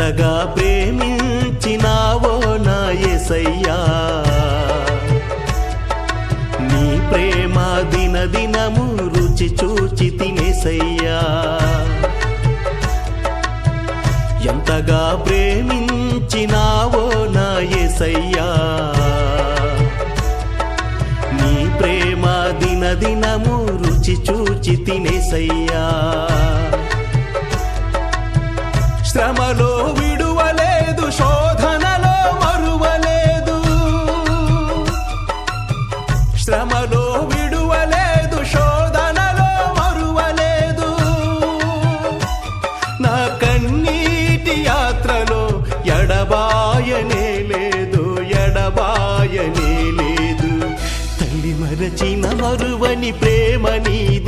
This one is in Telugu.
ఎంతగా ప్రేమించినావో నా యేసయ్యా, నీ ప్రేమ దినదినము రుచి చూచి తినేసయ్యా. ఎంతగా ప్రేమించినావో నా యేసయ్యా, నీ ప్రేమ దినదినము రుచి చూచి తినేసయ్యా. శ్రమలో విడువలేదు, శోధనలో మరువలేదు, శ్రమలో విడువలేదు, శోధనలో మరువలేదు. నా కన్నీటి యాత్రలో ఎడబాయనే లేదు, ఎడబాయనే లేదు. తల్లి మరచిన మరువని ప్రేమ నీది.